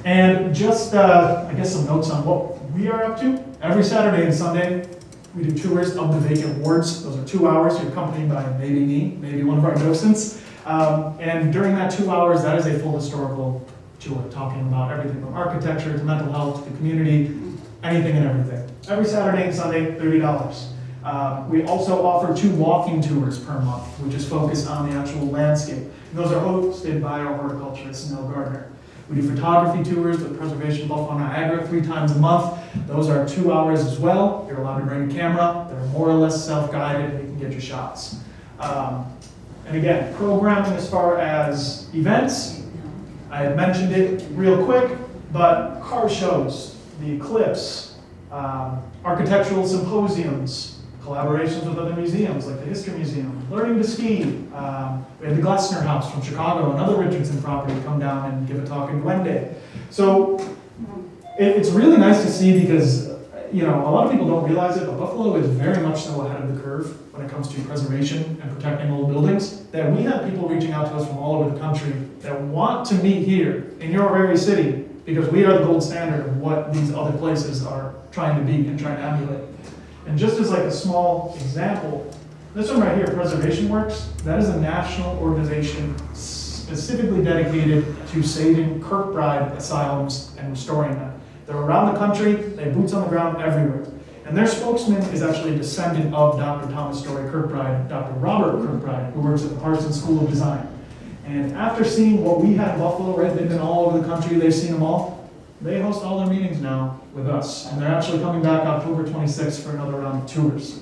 And just, I guess, some notes on what we are up to. Every Saturday and Sunday, we do tours of the vacant wards. Those are 2 hours. You're accompanied by maybe me, maybe one of our docents. And during that 2 hours, that is a full historical tour, talking about everything from architecture to mental health to community, anything and everything. Every Saturday and Sunday, $30. We also offer 2 walking tours per month, which is focused on the actual landscape. And those are hosted by our horticulturist, Nell Gardner. We do photography tours with Preservation Buffalo Niagara 3 times a month. Those are 2 hours as well. You're allowed to bring a camera. They're more or less self-guided. You can get your shots. And again, programming as far as events, I had mentioned it real quick, but car shows, the Eclipse, architectural symposiums, collaborations with other museums like the History Museum, learning to ski. We had the Glessner House from Chicago, another Richardson property, come down and give a talk in Glenday. So it's really nice to see because, you know, a lot of people don't realize it, but Buffalo is very much so ahead of the curve when it comes to preservation and protecting old buildings, that we have people reaching out to us from all over the country that want to meet here in your very city because we are the gold standard of what these other places are trying to be and trying to emulate. And just as like a small example, this one right here, Preservation Works, that is a national organization specifically dedicated to saving Kirkbride asylums and restoring them. They're around the country, they have boots on the ground everywhere. And their spokesman is actually a descendant of Dr. Thomas Story Kirkbride, Dr. Robert Kirkbride, who works at the Parsons School of Design. And after seeing what we had in Buffalo, right, they've been all over the country, they've seen them all, they host all their meetings now with us. And they're actually coming back October 26th for another round of tours.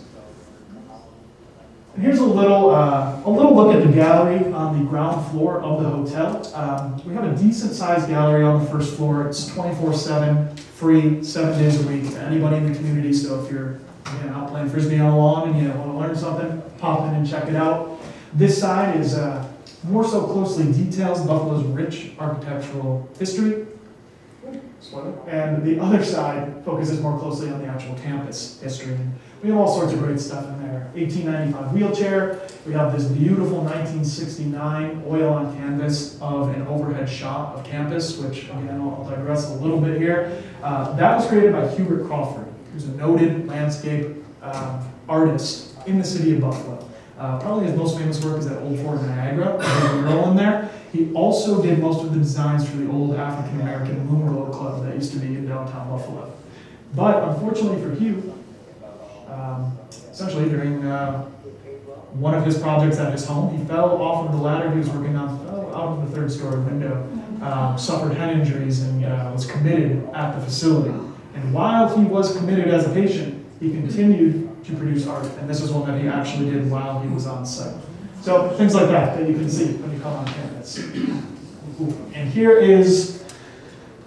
And here's a little look at the gallery on the ground floor of the hotel. We have a decent sized gallery on the first floor. It's 24/7, free, 7 days a week to anybody in the community. So if you're out playing Frisbee on the lawn and you want to learn something, pop in and check it out. This side is more so closely details Buffalo's rich architectural history. And the other side focuses more closely on the actual campus history. We have all sorts of great stuff in there. 1895 wheelchair. We have this beautiful 1969 oil on canvas of an overhead shot of campus, which again, I'll digress a little bit here. That was created by Hubert Crawford, who's a noted landscape artist in the city of Buffalo. Probably his most famous work is at Old Fort Niagara, there's a mural in there. He also did most of the designs for the old African-American Moon Glow Club that used to be in downtown Buffalo. But unfortunately for Hugh, essentially during one of his projects at his home, he fell off of the ladder he was working on, fell out of the third-story window, suffered head injuries, and was committed at the facility. And while he was committed as a patient, he continued to produce art, and this is one that he actually did while he was on site. So things like that you can see when you come on campus. And here is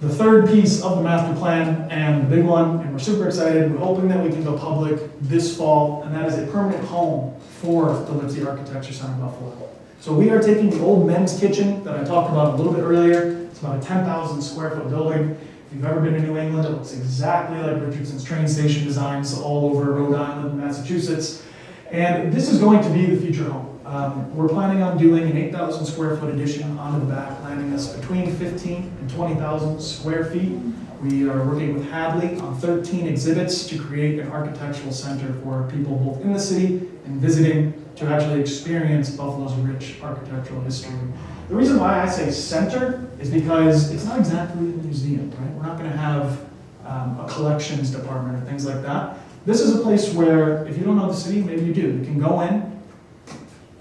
the third piece of the master plan, and the big one, and we're super excited. We're hoping that we can go public this fall, and that is a permanent home for the Lipsey Architecture Center Buffalo. So we are taking the old men's kitchen that I talked about a little bit earlier. It's about a 10,000 square foot building. If you've ever been to New England, it looks exactly like Richardson's train station designs all over Rhode Island and Massachusetts. And this is going to be the future home. We're planning on doing an 8,000 square foot addition onto the back, landing us between 15 and 20,000 square feet. We are working with Hadley on 13 exhibits to create an architectural center for people both in the city and visiting to actually experience Buffalo's rich architectural history. The reason why I say center is because it's not exactly a museum, right? We're not going to have a collections department or things like that. This is a place where, if you don't know the city, maybe you do. You can go in,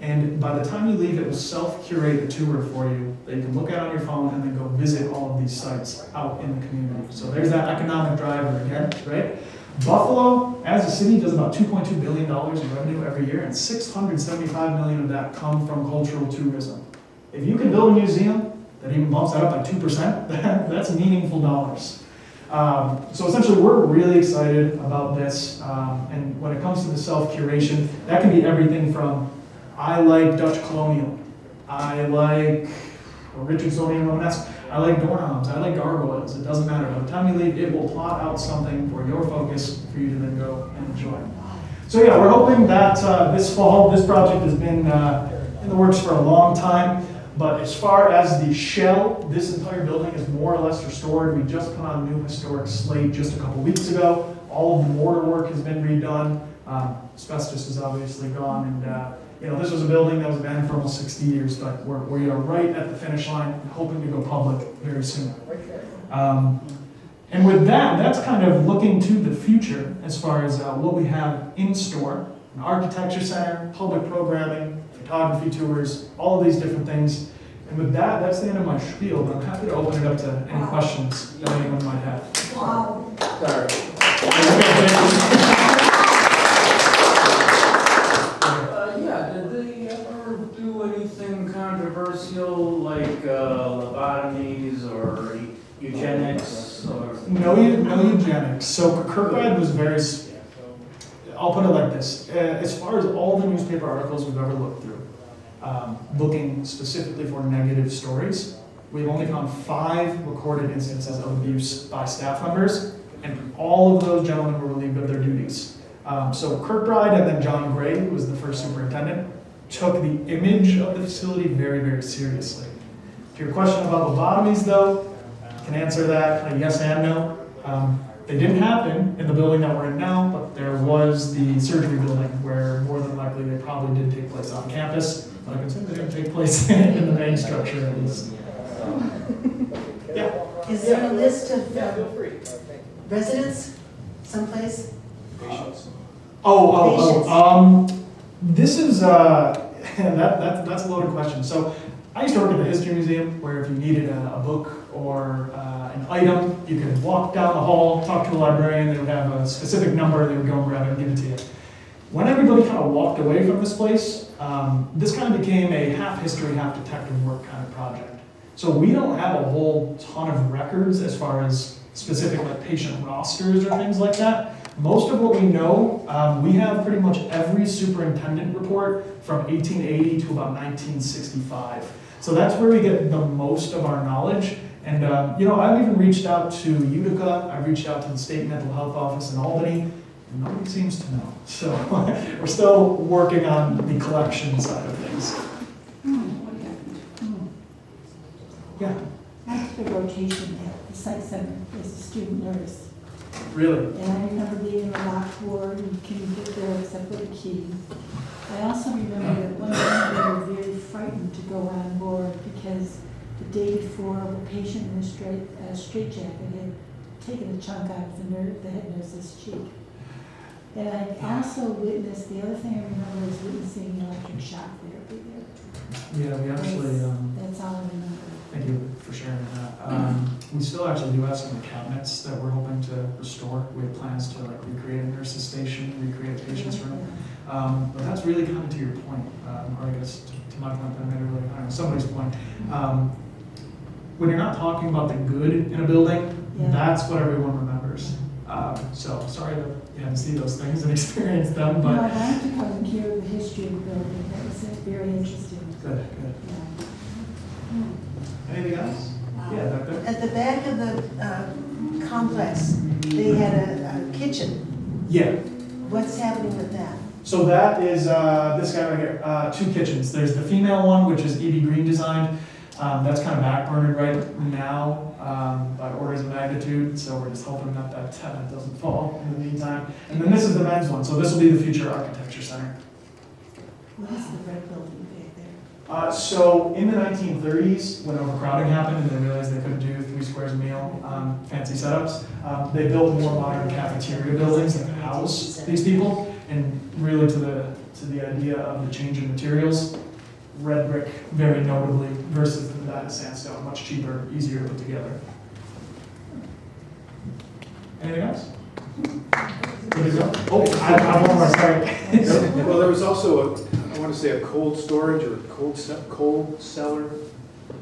and by the time you leave, it will self-curate a tour for you that you can look at on your phone and then go visit all of these sites out in the community. So there's that economic driver again, right? Buffalo, as a city, does about $2.2 billion in revenue every year, and $675 million of that come from cultural tourism. If you can build a museum that even bumps that up by 2%, that's meaningful dollars. So essentially, we're really excited about this. And when it comes to the self-curation, that can be everything from, I like Dutch colonial, I like Richardsonian Romanesque, I like doorknobs, I like gargoyles. It doesn't matter. By the time you leave, it will plot out something for your focus for you to then go and enjoy. So yeah, we're hoping that this fall, this project has been in the works for a long time. But as far as the shell, this entire building is more or less restored. We just put on a new historic slate just a couple weeks ago. All of the mortar work has been redone. Asbestos is obviously gone, and this was a building that was abandoned for almost 60 years, but we are right at the finish line, hoping to go public very soon. And with that, that's kind of looking to the future as far as what we have in store: an architecture center, public programming, photography tours, all of these different things. And with that, that's the end of my spiel, but I'm happy to open it up to any questions that anyone might have. Wow. Sorry. Did they ever do anything controversial like lobotomies or eugenics? Or... No eugenics. So Kirkbride was very, I'll put it like this. As far as all the newspaper articles we've ever looked through, looking specifically for negative stories, we've only found 5 recorded instances of abuse by staff members, and all of those gentlemen were relieved of their duties. So Kirkbride and then John Gray, who was the first superintendent, took the image of the facility very, very seriously. To your question about lobotomies, though, I can answer that kind of yes and no. They didn't happen in the building that we're in now, but there was the surgery building where more than likely they probably did take place on campus, but I can say they didn't take place in the main structure at least. Yeah. Is there a list of residents someplace? This is that's a loaded question. So I used to work at the History Museum, where if you needed a book or an item, you could walk down the hall, talk to a librarian, they would have a specific number, they would go and grab it and give it to you. When everybody kind of walked away from this place, this kind of became a half history, half detective work kind of project. So we don't have a whole ton of records as far as specific like patient rosters or things like that. Most of what we know, we have pretty much every superintendent report from 1880 to about 1965. So that's where we get the most of our knowledge. And, you know, I've even reached out to Utica, I've reached out to the State Mental Health Office in Albany, and nobody seems to know. So we're still working on the collection side of things. Yeah, After the rotation at the site center as a student nurse. really. And I remember being in the locked ward and you couldn't get there except with a key. I also remember that one time we were very frightened to go on board because the day before the patient in a straitjacket had taken a chunk out of the head nurse's cheek. And I also witnessed, the other thing I remember was witnessing electric shock therapy there. Yeah, we actually, That's all I remember. thank you for sharing that. We still actually do have some cabinets that we're hoping to restore. We have plans to like recreate a nurse's station, recreate a patient's room. But that's really kind of to your point, or I guess to my point, but I made it really kind of somebody's point. When you're not talking about the good in a building, Yeah. that's what everyone remembers. So sorry that you had to see those things and experience them, No, I but wanted to come and hear the history of the building. That was very interesting. good, good. Yeah. Anything else? Yeah, back there. At the back of the complex, they had a kitchen. Yeah. What's happening with that? So that is this guy right here, 2 kitchens. There's the female one, which is E.B. Green designed. That's kind of backburnered right now by orders of magnitude, so we're just hoping that that tenant doesn't fall in the meantime. And then this is the men's one, so this will be the future architecture center. What is the red building back there? So in the 1930s, when overcrowding happened and they realized they couldn't do 3 squares a meal, fancy setups, they built more modern cafeteria buildings that could house these people. And really to the idea of the change in materials, red brick very notably versus the Medina sandstone, much cheaper, easier to put together. Anything else? Ready to go? Oh, I have one more, sorry. Well, there was also I want to say a cold storage or cold cellar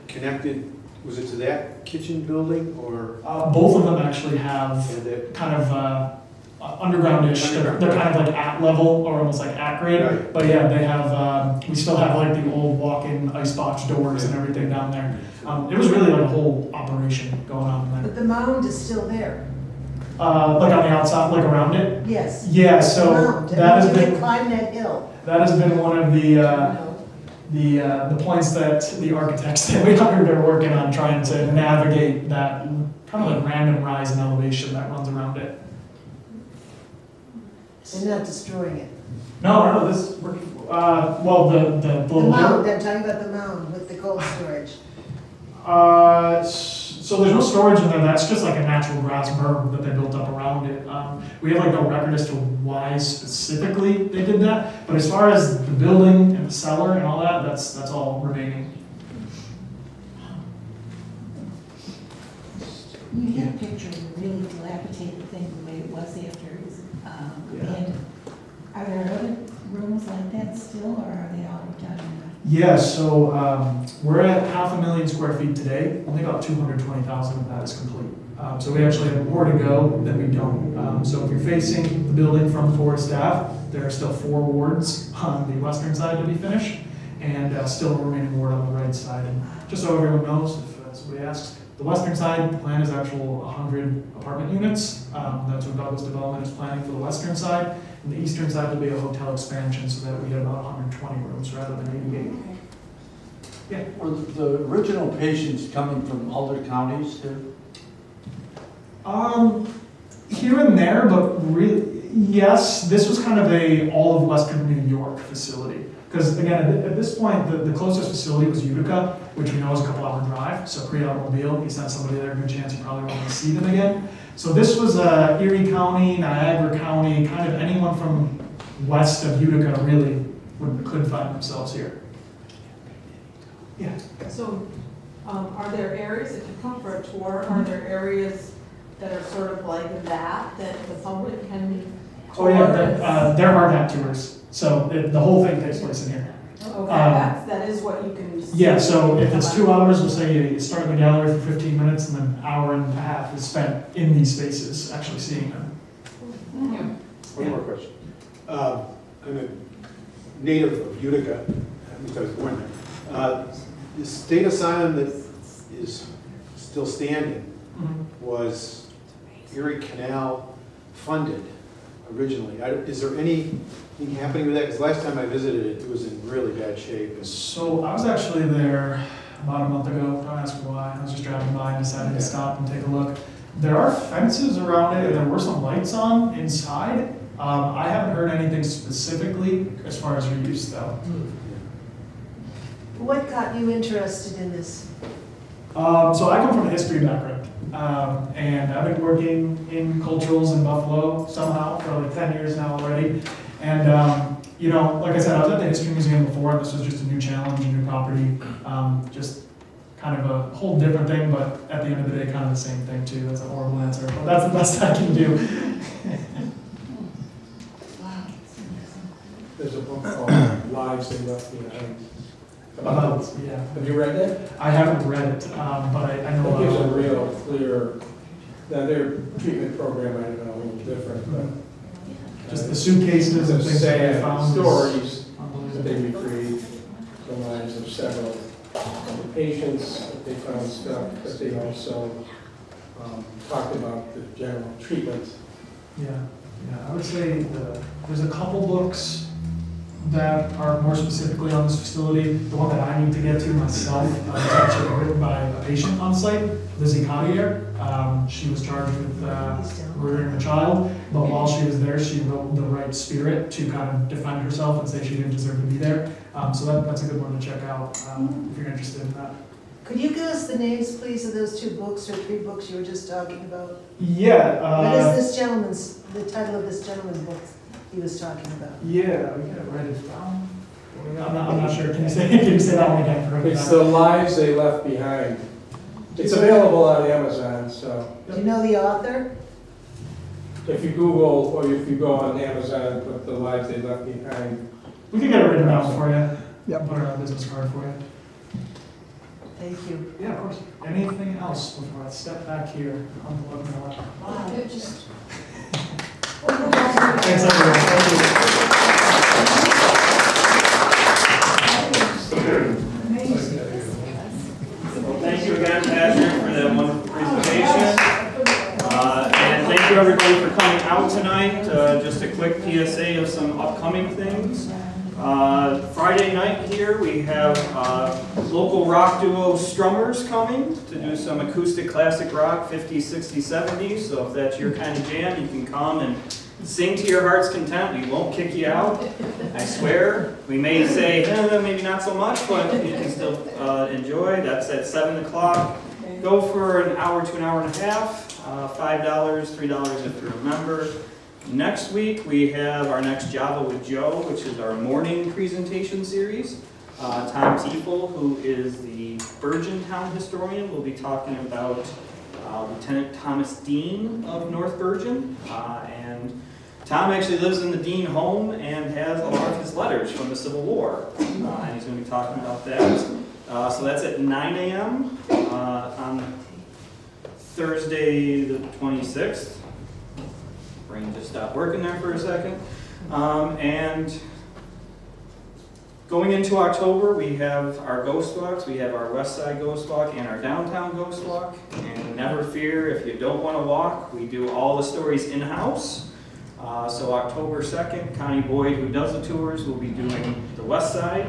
connected, was it to that kitchen building or? Both of them actually have And that- kind of underground-ish. They're kind of like at level or almost like at grade. Right. But yeah, they have, we still have like the old walk-in icebox doors and everything down there. It was really like a whole operation going on in But there. the mound is still there. Like on the outside, like around it. Yes. Yeah, The so mound. that has You can been, climb that hill. that has been one of the No. points that the architects that we hired are working on, trying to navigate that kind of like random rise in elevation that runs around it. They're not destroying it. No, this, well, the The little mound, I'm talking about the mound with the cold storage. So there's no storage in there, that's just like a natural grass berm that they built up around it. We have like no record as to why specifically they did that, but as far as the building and the cellar and all that, that's all remaining. You had a picture of a really dilapidated thing the way it was after it was abandoned. Are there other rooms like that still, or are they all done now? Yeah, so we're at 500,000 square feet today, only about 220,000 of that is complete. So we actually have more to go than we don't. So if you're facing the building from Forest Ave, there are still 4 wards on the western side to be finished, and still a remaining ward on the right side. And just so everyone knows, if somebody asks, the western side, the plan is actual 100 apartment units. That's what Douglas Development is planning for the western side. And the eastern side will be a hotel expansion so that we get about 120 rooms rather than 88. Yeah. Were the original patients coming from other counties too? Here and there, but really, yes, this was kind of a all of Western New York facility. Because again, at this point, the closest facility was Utica, which we know is a couple hour drive. So pre-automobile, you send somebody there, good chance you probably won't see them again. So this was Erie County, Niagara County, kind of anyone from west of Utica really could find themselves here. Yeah. So, are there areas, if you come for a tour, are there areas that are sort of like that the public can Oh yeah, they're hard hat tours. So the whole thing takes place in here. Okay, that is what you can. Yeah, so if it's 2 hours, we'll say you start in the gallery for 15 minutes and then an hour and a half is spent in these spaces, actually seeing them. One more question. I'm a native of Utica, at least I was born there. the state asylum that is still standing was Erie Canal funded originally. Is there anything happening with that? Because last time I visited it, it was in really bad shape. So I was actually there about a month ago. Don't ask me why. I was just driving by and decided to stop and take a look. There are fences around it, and there were some lights on inside. I haven't heard anything specifically as far as reuse, though. What got you interested in this? So I come from a history background, and I've been working in culturals in Buffalo somehow for like 10 years now already. And you know, like I said, I was at the History Museum before. This was just a new challenge, a new property, just kind of a whole different thing, but at the end of the day, kind of the same thing too. That's a horrible answer, but that's the best I can do. There's a book called Lives They Left Behind. Yeah. Have you read that? I haven't read it, but I know It gives a about it. real clear, now their treatment program, I don't know, a little different, but. Just the suitcases and things that they sad found. stories that Unbelievable. they recreate the lives of several of the patients, that they found stuff, but they also talked about the general treatment. Yeah, I would say there's a couple books that are more specifically on this facility. The one that I need to get to myself was actually written by a patient on site, Lizzie Cotier. She was charged with murdering a child, but while she was there, she wrote The Right Spirit to kind of defend herself and say she didn't deserve to be there. So that's a good one to check out if you're interested in that. Could you give us the names, please, of those 2 books or 3 books you were just talking about? Yeah. What is this gentleman's, the title of this gentleman's book he was talking about? Yeah, we gotta write it down. I'm not sure. Can you say that one again? Correct It's that. The Lives They Left Behind. It's available on Amazon, so Do you know the author? if you Google or if you go on Amazon and put The Lives They Left Behind. We can get it written down for you. Yep. Put it on a business card for you. Thank you. Yeah, of course. Anything else before I step back here on the left? Wow, just. Thanks, everyone. Well, thank you again, Patrick, for that wonderful presentation. And thank you everybody for coming out tonight. Just a quick PSA of some upcoming things. Friday night here, we have local rock duo Strummers coming to do some acoustic classic rock, 50s, 60s, 70s. So if that's your kind of jam, you can come and sing to your heart's content. We won't kick you out, I swear. We may say, maybe not so much, but you can still enjoy. That's at 7 o'clock. Go for an hour to an hour and a half, $5, $3 if you're a member. Next week, we have our next Java with Joe, which is our morning presentation series. Tom Tiefel, who is the Bergen Town historian, will be talking about Lieutenant Thomas Dean of North Bergen. And Tom actually lives in the Dean home and has a lot of his letters from the Civil War. And he's going to be talking about that. So that's at 9 a.m. On Thursday the 26th. Brain just stopped working there for a second. And going into October, we have our ghost walks. We have our West Side Ghost Walk and our Downtown Ghost Walk. And never fear, if you don't want to walk, we do all the stories in-house. So October 2nd, Connie Boyd, who does the tours, will be doing the West Side.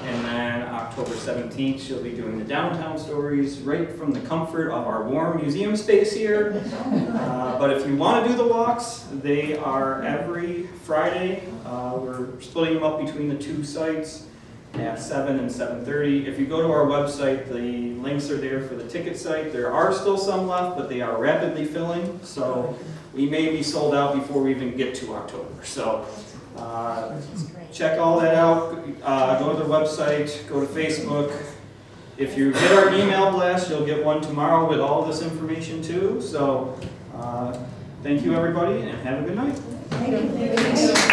And then October 17th, she'll be doing the downtown stories right from the comfort of our warm museum space here. But if you want to do the walks, they are every Friday. We're splitting them up between the 2 sites at 7 and 7:30. If you go to our website, the links are there for the ticket site. There are still some left, but they are rapidly filling. So we may be sold out before we even get to October. So check all that out. Go to the website, go to Facebook. If you get our email blast, you'll get one tomorrow with all this information too. So thank you everybody and have a good night. Thank you.